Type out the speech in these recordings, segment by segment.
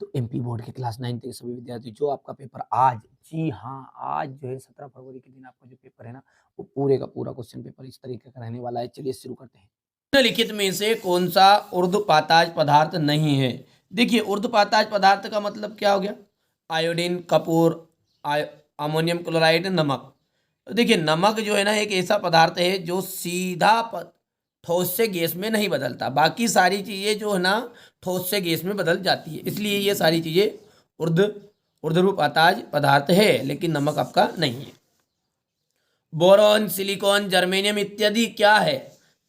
तो MP board के class 9 के सभी विद्यार्थी, जो आपका पेपर आज, जी हाँ, आज जो है 17 फरवरी के दिन आपका जो पेपर है ना, वो पूरे का पूरा क्वेश्चन पेपर इस तरीके का रहने वाला है। चलिए शुरू करते हैं। निम्नलिखित में से कौन सा ऊर्ध्वपाताज पदार्थ नहीं है? देखिए, ऊर्ध्वपाताज पदार्थ का मतलब क्या हो गया? आयोडीन, कपूर, अमोनियम क्लोराइड, नमक। तो देखिए, नमक जो है ना एक ऐसा पदार्थ है जो सीधा ठोस से गैस में नहीं बदलता। बाकी सारी चीज़ें जो है ना ठोस से गैस में बदल जाती है, इसलिए ये सारी चीज़ें ऊर्ध्वपाताज पदार्थ है, लेकिन नमक आपका नहीं है। बोरॉन, सिलिकॉन, जर्मेनियम इत्यादि क्या है?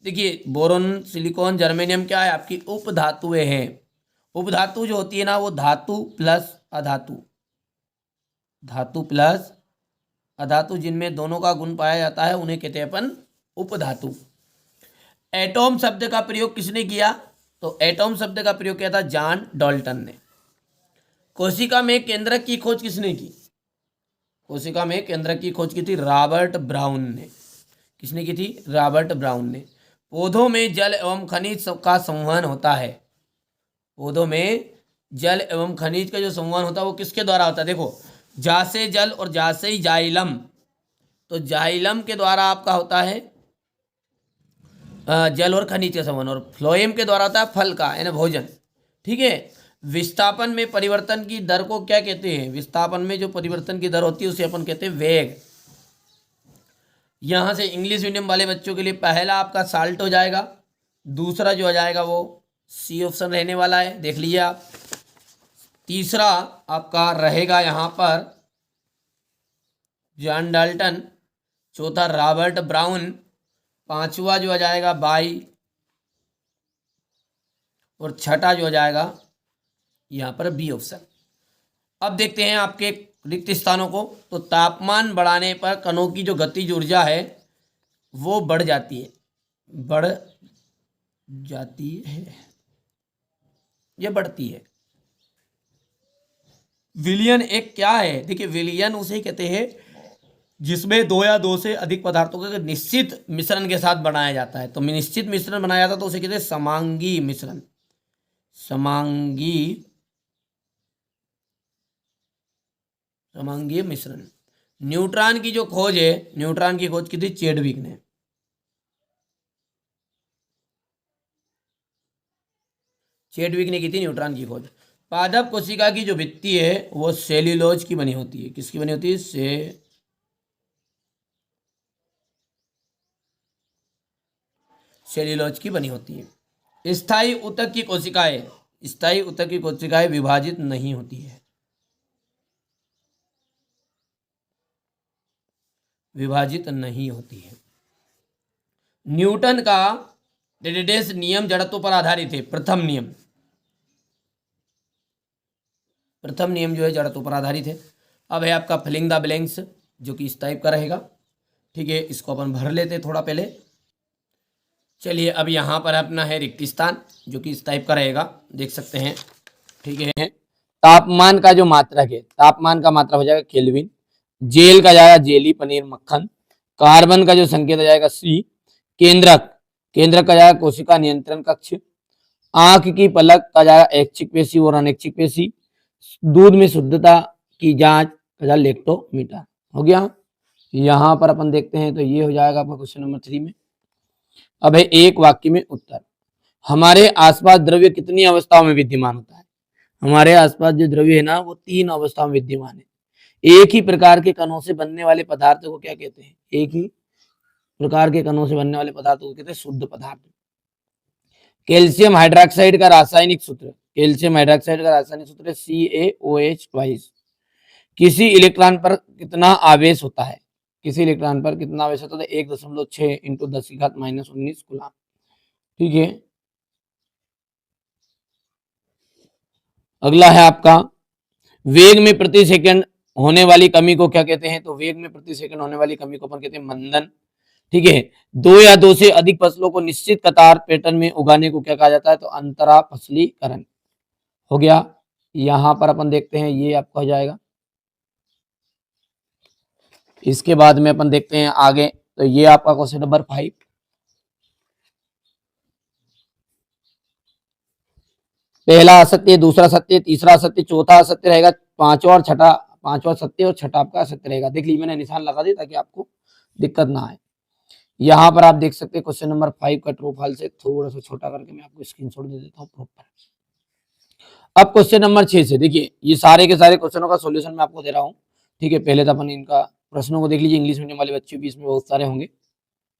देखिए, बोरॉन, सिलिकॉन, जर्मेनियम क्या है? आपकी उपधातुएं हैं। उपधातु जो होती है ना वो धातु प्लस अधातु, धातु प्लस अधातु जिनमें दोनों का गुण पाया जाता है उन्हें कहते हैं अपन उपधातु। एटॉम शब्द का प्रयोग किसने किया? तो एटॉम शब्द का प्रयोग किया था जॉन डाल्टन ने। कोशिका में केंद्रक की खोज किसने की? कोशिका में केंद्रक की खोज की थी रॉबर्ट ब्राउन ने। किसने की थी? रॉबर्ट ब्राउन ने। पौधों में जल एवं खनिज का संवहन होता है। पौधों में जल एवं खनिज का जो संवहन होता है वो किसके द्वारा होता है? देखो, जा से जल और जा से ही जाइलम। तो जाइलम के द्वारा आपका होता है जल और खनिज का संवहन, और फ्लोएम के द्वारा होता है फल का यानी भोजन। ठीक है। विस्थापन में परिवर्तन की दर को क्या कहते हैं? विस्थापन में जो परिवर्तन की दर होती है उसे अपन कहते हैं वेग। यहां से इंग्लिश मीडियम वाले बच्चों के लिए पहला आपका साल्ट हो जाएगा, दूसरा जो हो जाएगा वो सी ऑप्शन रहने वाला है, देख लीजिए आप। तीसरा आपका रहेगा यहां पर जॉन डाल्टन, चौथा रॉबर्ट ब्राउन, पांचवा जो हो जाएगा बाई, और छठा जो हो जाएगा यहाँ पर बी ऑप्शन। अब देखते हैं आपके रिक्त स्थानों को। तो तापमान बढ़ाने पर कणों की जो गतिज ऊर्जा है वो बढ़ जाती है, बढ़ जाती है, ये बढ़ती है। विलयन एक क्या है? देखिए, विलयन उसे कहते हैं जिसमें दो या दो से अधिक पदार्थों का निश्चित मिश्रण के साथ बनाया जाता है। तो निश्चित मिश्रण बनाया जाता है तो उसे कहते हैं समांगी मिश्रण। समांगीय मिश्रण। न्यूट्रॉन की जो खोज है, न्यूट्रॉन की खोज की थी चैडविक ने। चैडविक ने की थी न्यूट्रॉन की खोज। पादप कोशिका की जो भित्ति है वो सेल्यूलोज की बनी होती है। किसकी बनी होती है? सेल्यूलोज की बनी होती है। स्थायी ऊतक की कोशिकाएं, स्थायी ऊतक की कोशिकाएं विभाजित नहीं होती है, विभाजित नहीं होती है। न्यूटन का डेडेस नियम जड़त्व पर आधारित है। प्रथम नियम, प्रथम नियम जो है जड़त्व पर आधारित है। अब है आपका फिलिंग द ब्लैंक्स, जो कि इस टाइप का रहेगा। ठीक है, इसको अपन भर लेते हैं थोड़ा पहले। चलिए, अब यहाँ पर अपना है रिक्त स्थान, जो कि इस टाइप का रहेगा, देख सकते हैं। ठीक है। तापमान का जो मात्रक है, तापमान का मात्रक हो जाएगा केल्विन। जेल का जाएगा जेली, पनीर, मक्खन। कार्बन का जो संकेत हो जाएगा सी। केंद्रक, केंद्रक का जाएगा कोशिका नियंत्रण कक्ष। आंख की पलक का जाएगा ऐच्छिक पेशी और अनैच्छिक पेशी। दूध में शुद्धता की जांच का जाएगा लेक्टोमीटर। हो गया। यहां पर अपन देखते हैं तो ये हो जाएगा आपका क्वेश्चन नंबर 3 में। अब है एक वाक्य में उत्तर। हमारे आसपास द्रव्य कितनी अवस्थाओं में विद्यमान होता है? हमारे आसपास जो द्रव्य है ना वो 3 अवस्थाओं में विद्यमान है। एक ही प्रकार के कणों से बनने वाले पदार्थ को क्या कहते हैं? एक ही प्रकार के कणों से बनने वाले पदार्थ को कहते हैं शुद्ध पदार्थ। कैल्शियम हाइड्रोक्साइड का रासायनिक सूत्र, कैल्शियम हाइड्रोक्साइड का रासायनिक सूत्र है CaOH। किसी इलेक्ट्रॉन पर कितना आवेश होता है? किसी इलेक्ट्रॉन पर कितना आवेश होता है? 1.6 इंटू 10⁻⁻19 कूलम। ठीक है। अगला है आपका वेग में प्रति सेकंड होने वाली कमी को क्या कहते हैं? तो वेग में प्रति सेकंड होने वाली कमी को अपन कहते हैं मंदन। ठीक है। दो या दो से अधिक फसलों को निश्चित कतार पैटर्न में उगाने को क्या कहा जाता है? तो अंतरा फसलीकरण। हो गया। यहां पर अपन देखते हैं ये आपका हो जाएगा। इसके बाद में अपन देखते हैं आगे, तो ये आपका क्वेश्चन नंबर 5। पहला असत्य, दूसरा सत्य, तीसरा असत्य, चौथा असत्य रहेगा, पांचवा और छठा, पांचवा सत्य और छठा आपका असत्य रहेगा। देख लीजिए मैंने निशान लगा दिया ताकि आपको दिक्कत ना आए। यहाँ पर आप देख सकते हैं क्वेश्चन नंबर 5 का ट्रू फॉल्स है, थोड़ा सा छोटा करके मैं आपको स्क्रीनशॉट दे देता हूँ प्रॉपर। अब क्वेश्चन नंबर 6 से देखिए, ये सारे के सारे क्वेश्चनों का सॉल्यूशन मैं आपको दे रहा हूँ, ठीक है। पहले तो अपन इनका प्रश्नों को देख लीजिए, इंग्लिश मीडियम वाले बच्चे भी इसमें बहुत सारे होंगे।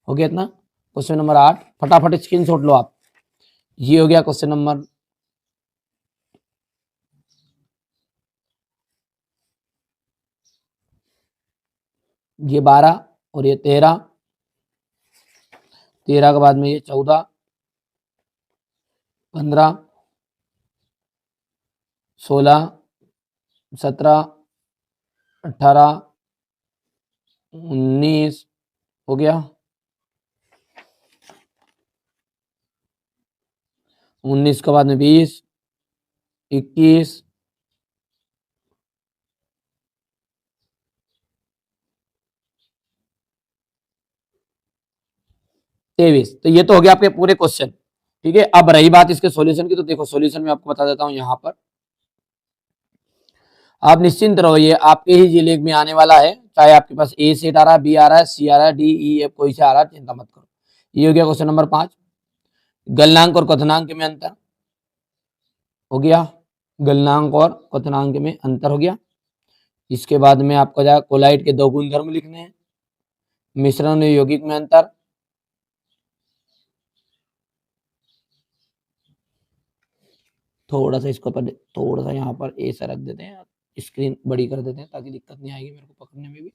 हो गया इतना। क्वेश्चन नंबर 8 फटाफट स्क्रीनशॉट लो आप। ये हो गया क्वेश्चन नंबर ये 12 और ये 13, 13 के बाद में ये 14, 15, 16, 17, 18, 19 हो गया, 19 के बाद में 20, 21, 23। तो ये तो हो गया आपके पूरे क्वेश्चन, ठीक है। अब रही बात इसके सॉल्यूशन की, तो देखो सॉल्यूशन में आपको बता देता हूं। यहाँ पर आप निश्चिंत रहो, ये आपके ही जिले में आने वाला है, चाहे आपके पास ए सेट आ रहा है, बी आ रहा है, सी आ रहा है, डी ई एफ कोई से आ रहा है, चिंता मत करो। ये हो गया क्वेश्चन नंबर 5। गलनांक और क्वथनांक में अंतर हो गया, गलनांक और क्वथनांक में अंतर हो गया। इसके बाद में आपको जाए कोलाइट के 2 गुणधर्म लिखने हैं, मिश्रण और यौगिक में अंतर, थोड़ा सा इसको पर थोड़ा सा यहाँ पर ऐसा रख देते हैं, स्क्रीन बड़ी कर देते हैं ताकि दिक्कत नहीं आएगी मेरे को पकड़ने में भी।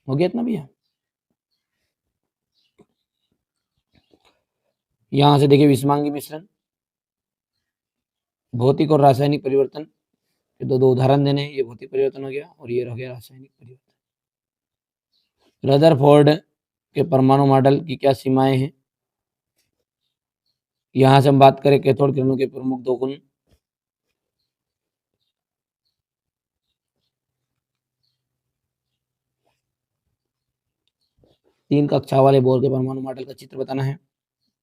हो गया इतना भैया। यहां से देखिए विषमांगी मिश्रण, भौतिक और रासायनिक परिवर्तन के दो उदाहरण देने हैं। ये भौतिक परिवर्तन हो गया और ये हो गया रासायनिक परिवर्तन। रदरफोर्ड के परमाणु मॉडल की क्या सीमाएं हैं। यहां से हम बात करें कैथोड किरणों के प्रमुख 2 गुण, तीन कक्षा वाले बोर के परमाणु मॉडल का चित्र बताना है।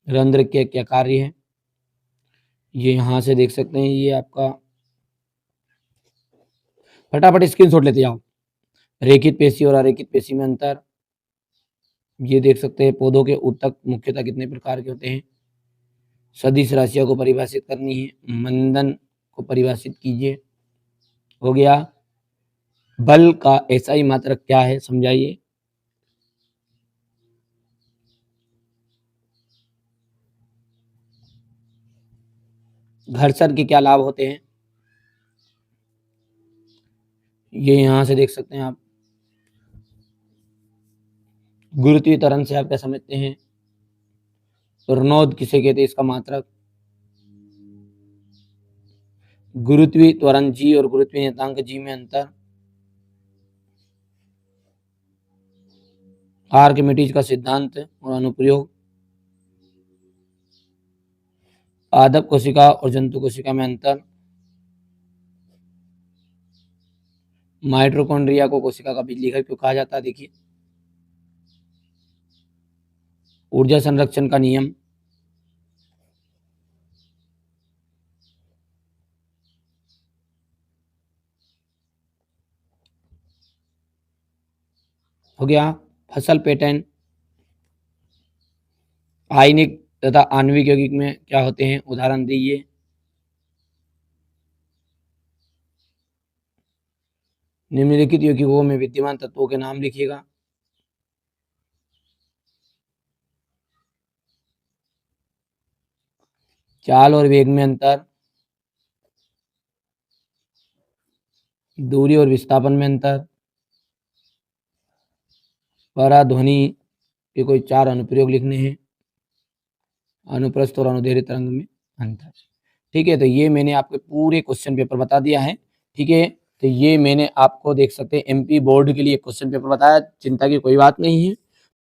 रंध्र के क्या कार्य है, ये यहां से देख सकते हैं। ये आपका फटाफट स्क्रीनशॉट लेते जाओ। रेखित पेशी और अरेखित पेशी में अंतर, ये देख सकते हैं। पौधों के ऊतक मुख्यतः कितने प्रकार के होते हैं। सदिश राशियों को परिभाषित करनी है, मंदन को परिभाषित कीजिए। हो गया। बल का एसआई मात्रक क्या है, समझाइए। घर्षण के क्या लाभ होते हैं, ये यहां से देख सकते हैं आप। गुरुत्वीय त्वरण से आप क्या समझते हैं। ऋणोद किसे कहते हैं, इसका मात्रक। गुरुत्वीय त्वरण जी और गुरुत्वीय नियतांक जी में अंतर। आर्किमिडीज का सिद्धांत और अनुप्रयोग। पादप कोशिका और जंतु कोशिका में अंतर। माइटोकॉन्ड्रिया को कोशिका का बिजली घर क्यों कहा जाता है, देखिए। ऊर्जा संरक्षण का नियम। हो गया। फसल पैटर्न। आयनिक तथा आणविक यौगिक में क्या होते हैं, उदाहरण दीजिए। निम्नलिखित यौगिकों में विद्यमान तत्वों के नाम लिखिएगा। चाल और वेग में अंतर, दूरी और विस्थापन में अंतर, पराध्वनि के कोई 4 अनुप्रयोग लिखने हैं, अनुप्रस्थ और अनुदैर्ध्य तरंग में अंतर। ठीक है, तो ये मैंने आपके पूरे क्वेश्चन पेपर बता दिया है। ठीक है, तो ये मैंने आपको देख सकते हैं एमपी बोर्ड के लिए क्वेश्चन पेपर बताया, चिंता की कोई बात नहीं है।